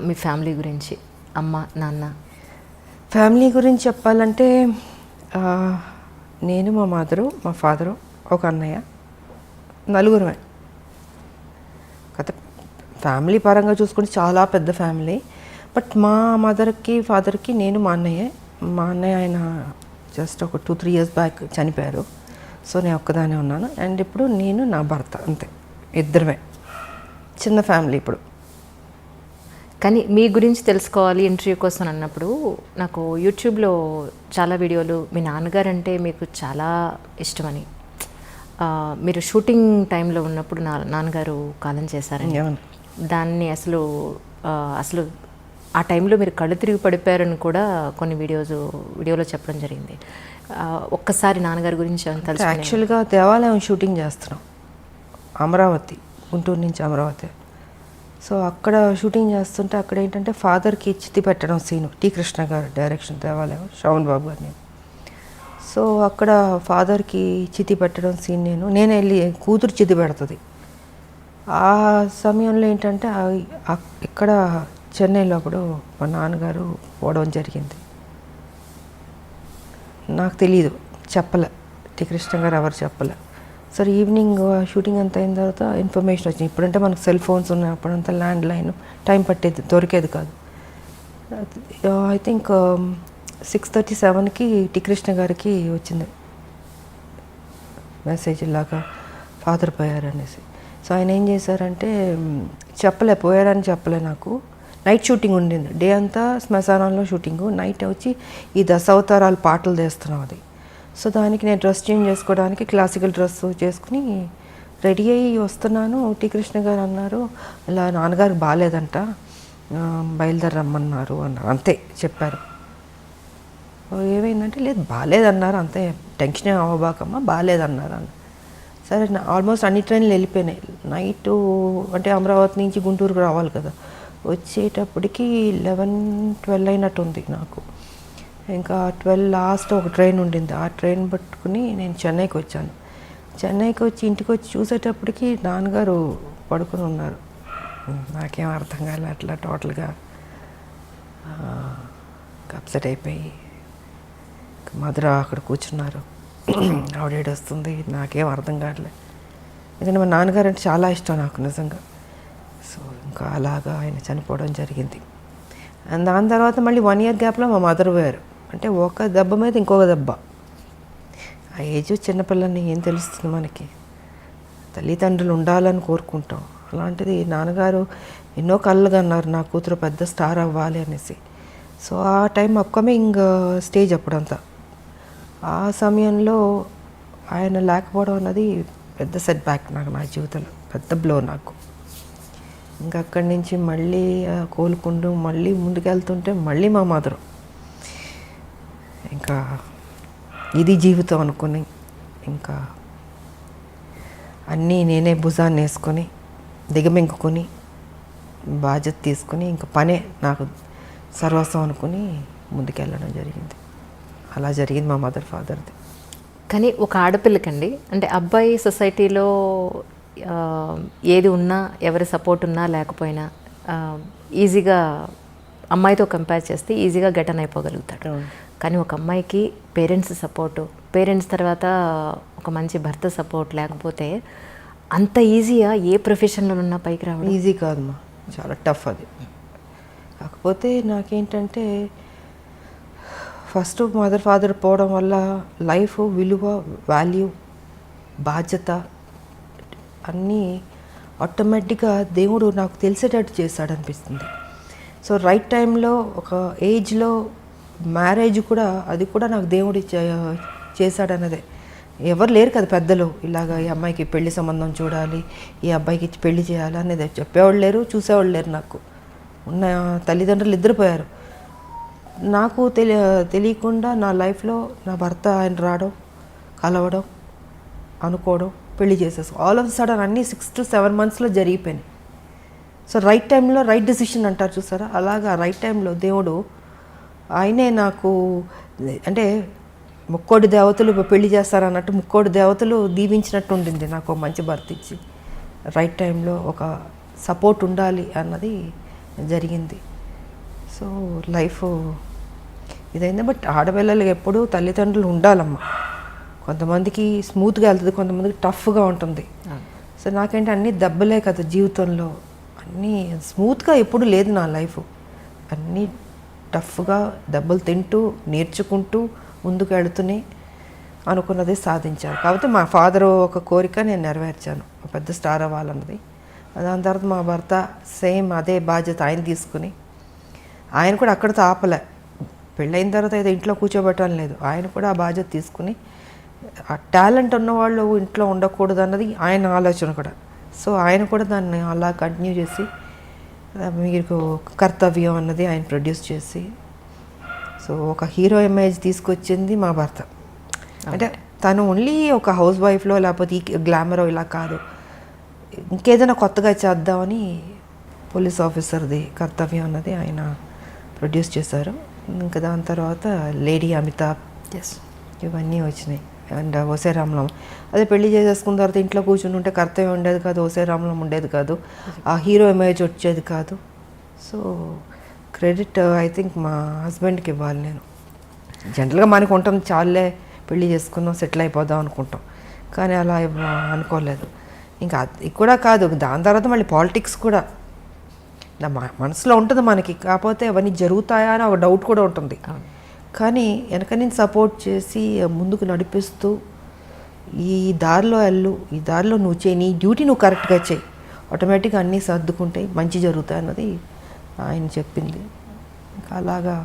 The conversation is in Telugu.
మీ ఫ్యామిలీ గురించి, అమ్మ నాన్న? ఫ్యామిలీ గురించి చెప్పాలంటే నేను, మా మదరు, మా ఫాదరు, ఒక అన్నయ్య, నలుగురమే. కథ ఫ్యామిలీ పరంగా చూసుకుంటే చాలా పెద్ద ఫ్యామిలీ. బట్ మా మదర్కి ఫాదర్కి నేను, మా అన్నయ్య ఆయన జస్ట్ ఒక 2-3 years బ్యాక్ చనిపోయారు. సో నేను ఒక్కదానే ఉన్నాను. అండ్ ఇప్పుడు నేను, నా భర్త, అంతే, ఇద్దరమే. చిన్న ఫ్యామిలీ ఇప్పుడు. కానీ మీ గురించి తెలుసుకోవాలి ఇంటర్వ్యూ కోసం అన్నప్పుడు నాకు యూట్యూబ్లో చాలా వీడియోలు మీ నాన్నగారు అంటే మీకు చాలా ఇష్టమని, మీరు షూటింగ్ టైంలో ఉన్నప్పుడు నాన్నగారు కాలం చేశారని, దాన్ని అసలు ఆ టైంలో మీరు కళ్ళు తిరిగి పడిపోయారని కూడా కొన్ని వీడియోలో చెప్పడం జరిగింది. ఒక్కసారి నాన్నగారి గురించి తెలుసు. యాక్చువల్గా దేవాలయం షూటింగ్ చేస్తున్నాం, అమరావతి, గుంటూరు నుంచి అమరావతి. సో అక్కడ షూటింగ్ చేస్తుంటే అక్కడ ఏంటంటే ఫాదర్కి చితి పెట్టడం సీను, టి కృష్ణ గారు డైరెక్షన్, దేవాలయం, శ్రవణ్ బాబు గారు. నేను సో అక్కడ ఫాదర్కి చితి పెట్టడం సీన్ నేను వెళ్ళి కూతురు చితి పెడుతుంది. ఆ సమయంలో ఏంటంటే ఇక్కడ చెన్నైలో అప్పుడు మా నాన్నగారు పోవడం జరిగింది. నాకు తెలియదు, చెప్పలే, టి కృష్ణ గారు ఎవరు చెప్పలే. సరే ఈవినింగ్ షూటింగ్ అంతా అయిన తర్వాత ఇన్ఫర్మేషన్ వచ్చింది. ఇప్పుడంటే మనకు సెల్ ఫోన్స్ ఉన్నాయి, అప్పుడంతా ల్యాండ్ లైన్, టైం పట్టేది, దొరికేది కాదు. ఐ థింక్ 6:37కి టి కృష్ణ గారికి వచ్చింది మెసేజ్, ఇలాగా ఫాదర్ పోయారనేసి. సో ఆయన ఏం చేశారంటే పోయారని చెప్పలే నాకు. నైట్ షూటింగ్ ఉండింది, డే అంతా శ్మశానంలో షూటింగు, నైట్ వచ్చి ఈ దశావతారాలు పాటలు తీస్తున్నాం అది. సో దానికి నేను డ్రెస్ చేంజ్ చేసుకోవడానికి క్లాసికల్ డ్రెస్ చేసుకుని రెడీ అయ్యి వస్తున్నాను. టి కృష్ణ గారు అన్నారు, ఇలా నాన్నగారికి బాగాలేదంట, బయలుదేరమ్మన్నారు అన్నారు. అంతే చెప్పారు. ఏమైందంటే లేదు బాగాలేదన్నారు, అంతే, టెన్షన్ అవ్వబాకమ్మా, బాగాలేదన్నారు అన్న. సరే ఆల్మోస్ట్ అన్ని ట్రైన్లు వెళ్ళిపోయినాయి. నైటు అంటే అమరావతి నుంచి గుంటూరుకు రావాలి కదా, వచ్చేటప్పటికి 11-12 అయినట్టుంది నాకు. ఇంకా 12 లాస్ట్ ఒక ట్రైన్ ఉండింది, ఆ ట్రైన్ పట్టుకుని నేను చెన్నైకి వచ్చాను. చెన్నైకి వచ్చి ఇంటికి వచ్చి చూసేటప్పటికి నాన్నగారు పడుకుని ఉన్నారు. నాకేం అర్థం కాలే, అట్లా టోటల్గా అప్సెట్ అయిపోయి మదర్ అక్కడ కూర్చున్నారు. ఆవిడ వస్తుంది, నాకేం అర్థం కావట్లేదు. ఎందుకంటే మా నాన్నగారు అంటే చాలా ఇష్టం నాకు నిజంగా. సో ఇంకా అలాగా ఆయన చనిపోవడం జరిగింది. అండ్ దాని తర్వాత మళ్ళీ 1 year గ్యాప్లో మా మదర్ పోయారు. అంటే ఒక దెబ్బ మీద ఇంకొక దెబ్బ. ఆ ఏజ్ చిన్నపిల్లని ఏం తెలుస్తుంది మనకి, తల్లిదండ్రులు ఉండాలని కోరుకుంటాం. అలాంటిది నాన్నగారు ఎన్నో కళ్ళుగా అన్నారు, నా కూతురు పెద్ద స్టార్ అవ్వాలి అనేసి. సో ఆ టైం అప్కమింగ్ స్టేజ్ అప్పుడంతా. ఆ సమయంలో ఆయన లేకపోవడం అన్నది పెద్ద సెట్ బ్యాక్ నాకు, నా జీవితంలో పెద్ద బ్లో నాకు. ఇంకా అక్కడి నుంచి మళ్ళీ కోలుకుంటూ మళ్ళీ ముందుకెళ్తుంటే మళ్ళీ మా మదరు ఇంకా ఇది జీవితం అనుకుని ఇంకా అన్నీ నేనే భుజాన్ని వేసుకొని దిగమింగుకొని బాధ్యత తీసుకుని ఇంకా పనే నాకు సర్వస్వం అనుకుని ముందుకెళ్ళడం జరిగింది. అలా జరిగింది మా మదర్ ఫాదర్ది. కానీ ఒక ఆడపిల్లకండి, అంటే అబ్బాయి సొసైటీలో ఏది ఉన్నా, ఎవరి సపోర్ట్ ఉన్నా లేకపోయినా ఈజీగా అమ్మాయితో కంపేర్ చేస్తే ఈజీగా గెటన్ అయిపోగలుగుతాడు. కానీ ఒక అమ్మాయికి పేరెంట్స్ సపోర్టు, పేరెంట్స్ తర్వాత ఒక మంచి భర్త సపోర్ట్ లేకపోతే అంత ఈజీగా ఏ ప్రొఫెషన్లో ఉన్నా పైకి రావడం ఈజీ కాదమ్మా, చాలా టఫ్ అది. కాకపోతే నాకేంటంటే ఫస్ట్ మదర్ ఫాదర్ పోవడం వల్ల లైఫ్ విలువ, వాల్యూ, బాధ్యత అన్నీ ఆటోమేటిక్గా దేవుడు నాకు తెలిసేటట్టు చేశాడు అనిపిస్తుంది. సో రైట్ టైంలో ఒక ఏజ్లో మ్యారేజ్ కూడా, అది కూడా నాకు దేవుడు చేశాడు అన్నదే. ఎవరు లేరు కదా పెద్దలు, ఇలాగ ఈ అమ్మాయికి పెళ్లి సంబంధం చూడాలి, ఈ అబ్బాయికి పెళ్లి చేయాలి అనేది చెప్పేవాళ్ళు లేరు, చూసేవాళ్ళు లేరు. నాకు ఉన్న తల్లిదండ్రులు ఇద్దరు నాకు తెలియకుండా నా లైఫ్లో నా భర్త ఆయన రావడం, కలవడం, అనుకోవడం, పెళ్లి చేసేసుకో, ఆల్ ఆఫ్ సడన్ అన్నీ 6 to 7 monthsలో జరిగిపోయినాయి. సో రైట్ టైంలో రైట్ డెసిషన్ అంటారు చూసారా, అలాగా రైట్ టైంలో దేవుడు ఆయనే నాకు, అంటే ముక్కోటి దేవతలు పెళ్లి చేస్తారన్నట్టు ముక్కోటి దేవతలు దీవించినట్టు ఉండింది నాకు మంచి భర్త ఇచ్చి. రైట్ టైంలో ఒక సపోర్ట్ ఉండాలి అన్నది జరిగింది. సో లైఫ్ ఇదైంది. బట్ ఆడపిల్లలకి ఎప్పుడూ తల్లిదండ్రులు ఉండాలమ్మా. కొంతమందికి స్మూత్గా వెళ్తుంది, కొంతమందికి టఫ్గా ఉంటుంది. సో నాకేంటి అన్నీ దెబ్బలే కదా జీవితంలో, అన్నీ స్మూత్గా ఎప్పుడు లేదు నా లైఫ్. అన్నీ టఫ్గా దెబ్బలు తింటూ నేర్చుకుంటూ ముందుకు వెళుతూనే అనుకున్నది సాధించాను. కాకపోతే మా ఫాదర్ ఒక కోరిక నేను నెరవేర్చాను, ఒక పెద్ద స్టార్ అవ్వాలన్నది. దాని తర్వాత మా భర్త సేమ్ అదే బాధ్యత ఆయన తీసుకుని, ఆయన కూడా అక్కడితో ఆపలే. పెళ్ళైన తర్వాత ఏదో ఇంట్లో కూర్చోబెట్టడం లేదు, ఆయన కూడా ఆ బాధ్యత తీసుకుని ఆ టాలెంట్ ఉన్నవాళ్ళు ఇంట్లో ఉండకూడదు అన్నది ఆయన ఆలోచన కూడా. సో ఆయన కూడా దాన్ని అలా కంటిన్యూ చేసి మీకు కర్తవ్యం అన్నది ఆయన ప్రొడ్యూస్ చేసి, సో ఒక హీరో ఇమేజ్ తీసుకొచ్చింది మా భర్త. అంటే తను ఓన్లీ ఒక హౌస్ వైఫ్లో లేకపోతే ఈ గ్లామరో ఇలా కాదు, ఇంకేదైనా కొత్తగా చేద్దామని పోలీస్ ఆఫీసర్ది కర్తవ్యం అన్నది ఆయన ప్రొడ్యూస్ చేశారు. ఇంకా దాని తర్వాత లేడీ అమితాబ్ ఇవన్నీ వచ్చినాయి. అండ్ ఓసే రామలం అదే పెళ్లి చేసేసుకున్న తర్వాత ఇంట్లో కూర్చుని ఉంటే కర్తవ్యం ఉండేది కాదు, ఓసే రామలం ఉండేది కాదు, ఆ హీరో ఇమేజ్ వచ్చేది కాదు. సో క్రెడిట్ ఐ థింక్ మా హస్బెండ్కి ఇవ్వాలి నేను. జనరల్గా మనకు ఉంటుంది చాలే పెళ్లి చేసుకుందాం సెటిల్ అయిపోదాం అనుకుంటాం, కానీ అలా అనుకోలేదు. ఇంకా అది కూడా కాదు, దాని తర్వాత మళ్ళీ పాలిటిక్స్ కూడా నా మనసులో ఉంటుంది మనకి, కాకపోతే అవన్నీ జరుగుతాయా అని ఒక డౌట్ కూడా ఉంటుంది. కానీ వెనక నేను సపోర్ట్ చేసి ముందుకు నడిపిస్తూ ఈ దారిలో వెళ్ళు, ఈ దారిలో నువ్వు చేయి, నీ డ్యూటీ నువ్వు కరెక్ట్గా చేయి, ఆటోమేటిక్గా అన్నీ సర్దుకుంటాయి, మంచి జరుగుతాయి అన్నది ఆయన చెప్పింది. ఇంకా అలాగా